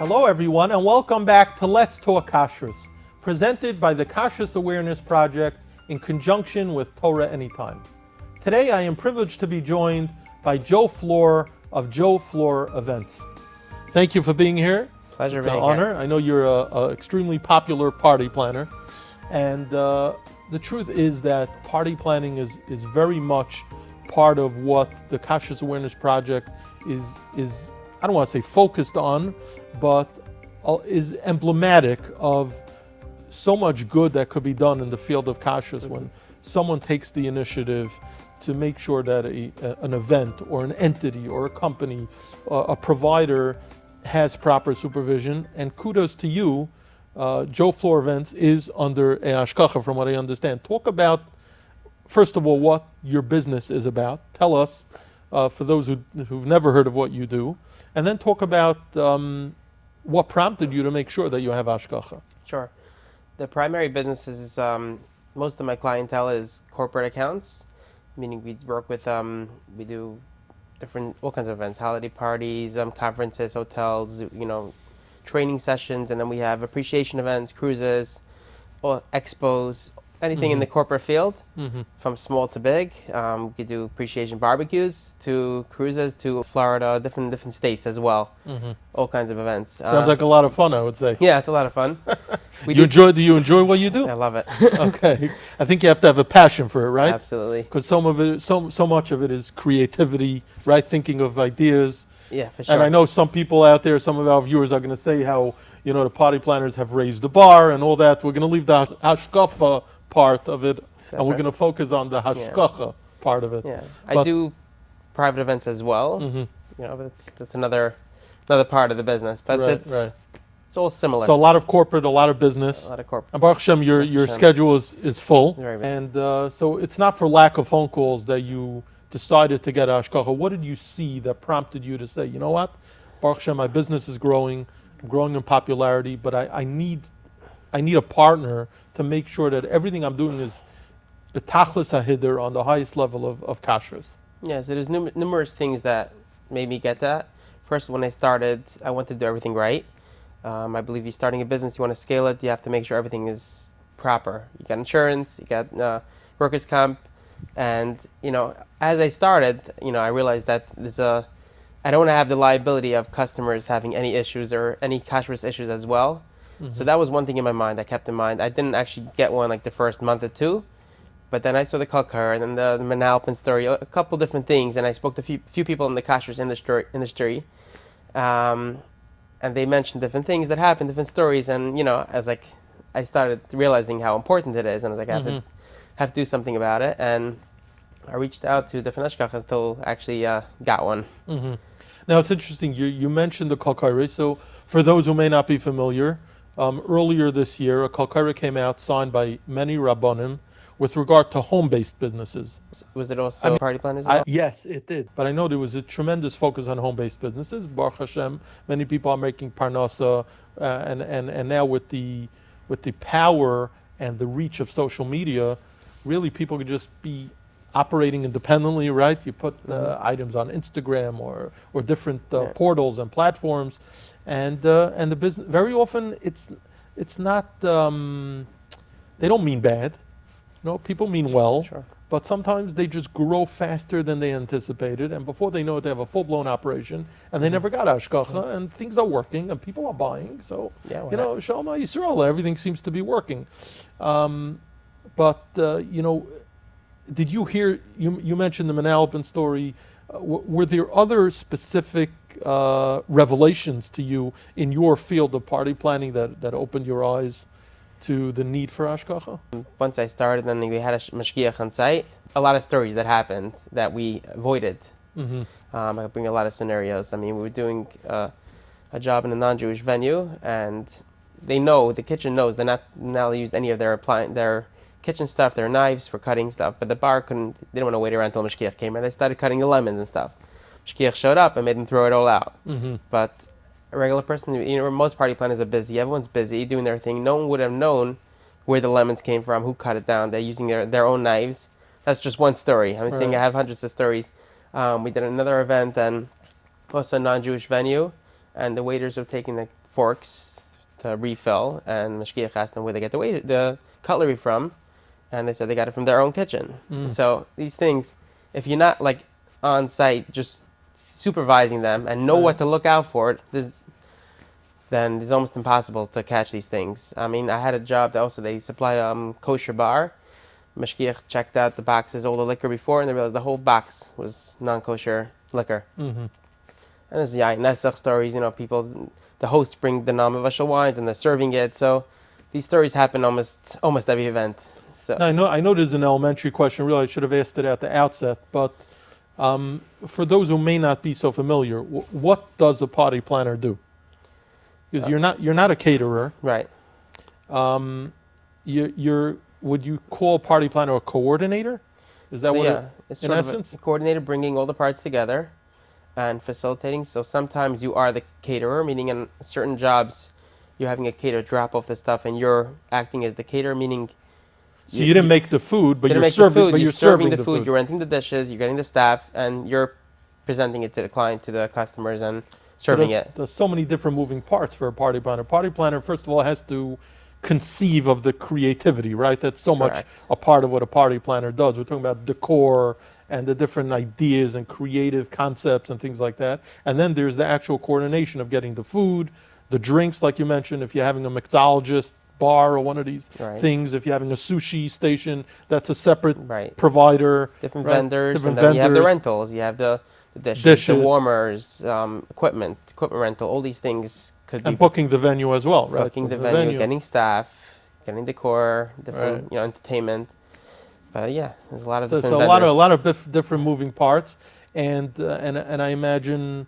Hello everyone and welcome back to Let's Talk Kashrus, presented by the Kashrus Awareness Project in conjunction with Torah Anytime. Today I am privileged to be joined by Joe Flohr of Joe Flohr Events. Thank you for being here. Pleasure it's being an honor. here. I know you're an extremely popular party planner, and the truth is that party planning is very much part of what the Kashrus Awareness Project is I don't want to say focused on, but is emblematic of so much good that could be done in the field of kashrus when someone takes the initiative to make sure that an event or an entity or a company, a provider has proper supervision. And kudos to you, Joe Flohr Events is under a Mashgiach, from what I understand. Talk about, first of all, what your business is about. Tell us, for those who've never heard of what you do, and then talk about what prompted you to make sure that you have Mashgiach. Sure. The primary business is, most of my clientele is corporate accounts, meaning we work with, we do all kinds of events, holiday parties, conferences, hotels, training sessions, and then we have appreciation events, cruises, or expos, anything in the corporate field, from small to big. We could do appreciation barbecues to cruises to Florida, different states as well. All kinds of events. Sounds like a lot of fun, I would say. Yeah, it's a lot of fun. Do you enjoy what you do? I love it. Okay, I think you have to have a passion for it, right? Absolutely. Because so much of it is creativity, right? Thinking of ideas. Yeah, for sure. And I know some people out there, some of our viewers are going to say how the party planners have raised the bar and all that. We're going to leave the hashkafa part of it, and we're going to focus on the hashkacha part of it. Yeah, I do private events as well. But that's another part of the business. But it's all similar. So a lot of corporate, a lot of business. A lot of corporate. And Baruch Hashem, your schedule is full. Right. And so it's not for lack of phone calls that you decided to get hashkacha. What did you see that prompted you to say, you know what, Baruch Hashem, my business is growing, I'm growing in popularity, but I need a partner to make sure that everything I'm doing is betachlis hahider, on the highest level of kashrus. Yeah, so there's numerous things that made me get that. First, when I started, I wanted to do everything right. I believe you're starting a business, you want to scale it, you have to make sure everything is proper. You got insurance, you got workers' comp, and as I started, I realized that I don't want to have the liability of customers having any issues or any kashrus issues as well. So that was one thing in my mind I kept in mind. I didn't actually get one like the first month or two, but then I saw the kalkar and then the Manalpin story, a couple different things, and I spoke to few people in the kashrus industry, and they mentioned different things that happened, different stories, and I started realizing how important it is, and I was like, I have to do something about it, and I reached out to the Mashgiach until I actually got one. Now it's interesting, you mentioned the kalkar. So for those who may not be familiar, earlier this year, a kalkara came out signed by many rabbanim with regard to home-based businesses. Was it also party planners? Well? Yes, it did. But I know there was a tremendous focus on home-based businesses. Baruch Hashem, many people are making parnasa, and now with the power and the reach of social media, really people could just be operating independently, right? You put items on Instagram or different portals and platforms. And the business, very often it's not, they don't mean bad, people mean well, but sometimes they just grow faster than they anticipated, and before they know it, they have a full-blown operation, and they never got hashgacha, and things are working, and people are buying, so, Shalom Yisrael, everything seems to be working. Did you hear, you mentioned the Manalpin story, were there other specific revelations to you in your field of party planning that opened your eyes to the need for hashgacha? Once I started, then we had a Mashgiach on site. A lot of stories that happened that we avoided. I bring a lot of scenarios. I mean, we were doing a job in a non-Jewish venue, and the kitchen knows they're not allowed to use any of their kitchen stuff, their knives for cutting stuff, but the bar they didn't want to wait around until Mashgiach came, and they started cutting the lemons and stuff. Mashgiach showed up and made them throw it all out. But a regular person, most party planners are busy. Everyone's busy doing their thing. No one would have known where the lemons came from, who cut it down. They're using their own knives. That's just one story. I'm saying I have hundreds of stories. We did another event and also a non-Jewish venue, and the waiters were taking the forks to refill, and Mashgiach asked them where they get the cutlery from, and they said they got it from their own kitchen. So these things, if you're not like on site just supervising them and know what to look out for, then it's almost impossible to catch these things. I mean, I had a job that also they supplied a kosher bar. Mashgiach checked out the boxes, all the liquor before, and they realized the whole box was non-kosher liquor. And there's Nesach stories, people, the hosts bring the non-mevashel wines and they're serving it. So these stories happen almost every event. So Now, I know this is an elementary question. Really, I should have asked it at the outset. But for those who may not be so familiar, what does a party planner do? Because you're not a caterer, right? Would you call a party planner a coordinator? Is that So what? yeah, it's in sort essence? of a coordinator bringing all the parts together and facilitating. So sometimes you are the caterer, meaning in certain jobs you're having a caterer drop off the stuff and you're acting as the caterer, meaning So you didn't make the food, but you you're make serving. the food, But you're serving the food, you're renting the dishes, you're getting the staff, and you're presenting it to the client, to the customers, and serving it. There's so many different moving parts for a party planner. Party planner, first of all, has to conceive of the creativity, right? That's so much Correct. a part of what a party planner does. We're talking about decor and the different ideas and creative concepts and things like that. And then there's the actual coordination of getting the food, the drinks, like you mentioned. If you're having a mixologist bar or one of these Right. things, if you're having a sushi station, that's a separate Right. provider. Different Right. vendors, Different and then you have the vendors. rentals, you have the dishes, Dishes. the warmers, equipment rental, all these things could be And booking the venue as well, right? booking the venue, getting staff, getting decor, different entertainment. But yeah, there's a lot of So it's different a vendors. lot of different moving parts, and I imagine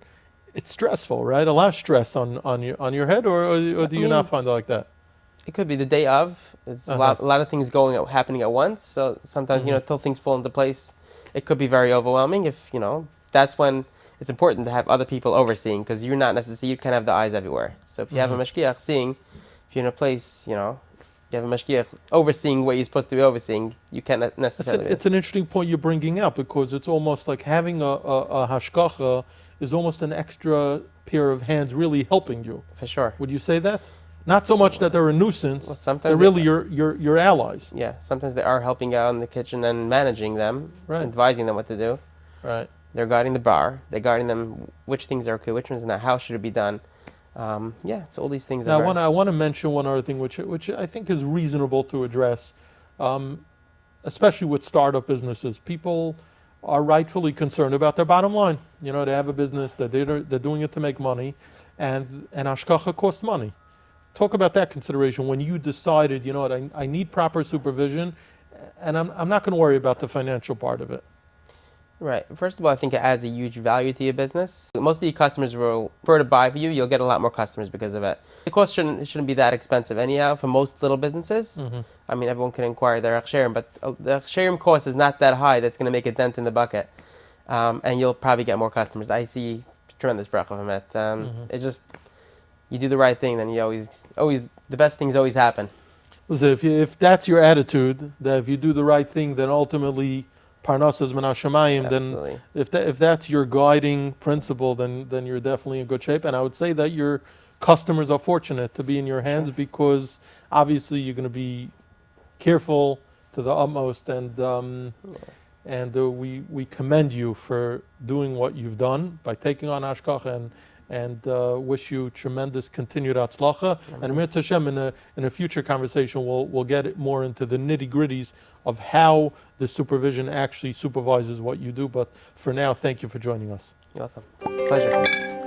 it's stressful, right? A lot of stress on your head, or do you not find it like that? It could be the day of. It's a lot of things happening at once. So sometimes till things fall into place, it could be very overwhelming. If that's when it's important to have other people overseeing, because you're not necessarily, you can't have the eyes everywhere. So if you have a mashgiach seeing, if you're in a place, you have a mashgiach overseeing what you're supposed to be overseeing, you can't necessarily. It's an interesting point you're bringing up, because it's almost like having a hashgacha is almost an extra pair of hands really helping you. For sure. Would you say that? Not so much that they're a nuisance, Well, sometimes they're really your allies. Yeah, sometimes they are helping out in the kitchen and managing them, Right. advising them what to do. Right. They're guiding the bar. They're guiding them which things are okay, which ones are not, how should it be done. So all these things Now, are I want to mention one other thing, which I think is reasonable to address, especially with startup businesses. People are rightfully concerned about their bottom line. They have a business that they're doing it to make money, and hashgacha costs money. Talk about that consideration when you decided, I need proper supervision, and I'm not going to worry about the financial part of it. Right. First of all, I think it adds a huge value to your business. Most of your customers will prefer to buy for you. You'll get a lot more customers because of it. The cost shouldn't be that expensive anyhow for most little businesses. I mean, everyone can inquire their Aksherim, but the Aksherim cost is not that high that's going to make a dent in the bucket. And you'll probably get more customers. I see tremendous bracha from it. It just, you do the right thing, then you always the best things always happen. Listen, if that's your attitude, that if you do the right thing, then ultimately parnasas min hashamayim, then if that's your guiding principle, then you're definitely in good shape. And I would say that your customers are fortunate to be in your hands, because obviously you're going to be careful to the utmost, and we commend you for doing what you've done by taking on hashgacha, and wish you tremendous continued atzlacha. And Mir Hashem, in a future conversation, we'll get more into the nitty-gritties of how the supervision actually supervises what you do. But for now, thank you for joining us. You're welcome. Pleasure.